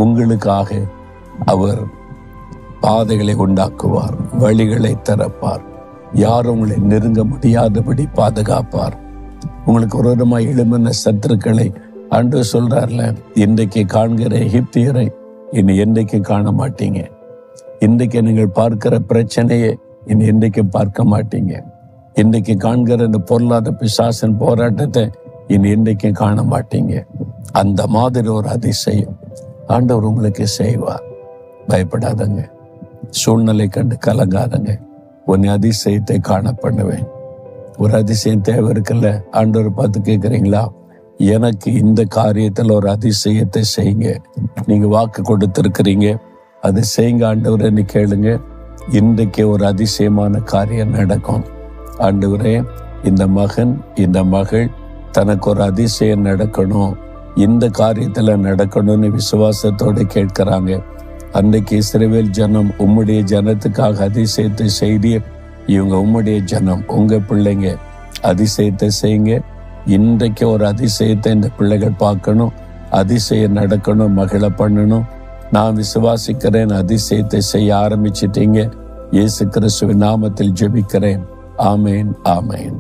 உங்களுக்காக அவர் பாதைகளை உண்டாக்குவார், வழிகளை திறப்பார், யாரும் உங்களை நெருங்க முடியாதபடி பாதுகாப்பார். உங்களுக்கு விரோதமாய் எழும்பின சத்துருக்களை ஆண்டவர் சொல்றார்ல, இன்றைக்கு காண்கிற எகிப்தியரை இனி என்றைக்கும் காண மாட்டீங்க. இன்றைக்கு நீங்கள் பார்க்கிற பிரச்சனையை இனி என்றைக்கும் பார்க்க மாட்டீங்க. இன்றைக்கு காண்கிற இந்த பொருளாதார பிசாசின் போராட்டத்தை இனி என்றைக்கும் காண மாட்டீங்க. அந்த மாதிரி ஒரு அதிசயம் ஆண்டவர் உங்களுக்கு செய்வார். பயப்படாதங்க, சூழ்நிலை கண்டு கலங்காதங்க. உன்னை அதிசயத்தை காண பண்ணுவேன். ஒரு அதிசயம் தேவை இருக்குல்ல, ஆண்டவர் பார்த்து கேட்குறீங்களா, எனக்கு இந்த காரியத்தில் ஒரு அதிசயத்தை செய்யுங்க. நீங்க வாக்கு கொடுத்திருக்கிறீங்க, அது செய்யுங்க ஆண்டவரேன்னு கேளுங்க. இன்றைக்கு ஒரு அதிசயமான காரியம் நடக்கும். ஆண்டவரே, இந்த மகன் இந்த மகள் தனக்கு ஒரு அதிசயம் நடக்கணும், இந்த காரியத்துல நடக்கணும்னு விசுவாசத்தோடு கேட்கிறாங்க. அன்றைக்கு இஸ்ரவேல் ஜனம் உம்முடைய ஜனத்துக்காக அதிசயத்தை செய்தி, இவங்க உம்முடைய ஜனம், உங்க பிள்ளைங்க அதிசயத்தை செய்யுங்க. இன்றைக்கு ஒரு அதிசயத்தை இந்த பிள்ளைகள் பார்க்கணும், அதிசயம் நடக்கணும், மகிழ பண்ணணும். நான் விசுவாசிக்கிறேன், அதிசயத்தை செய்ய ஆரம்பிச்சிட்டீங்க. இயேசு கிறிஸ்துவின் நாமத்தில் ஜெபிக்கிறேன். ஆமேன், ஆமேன்.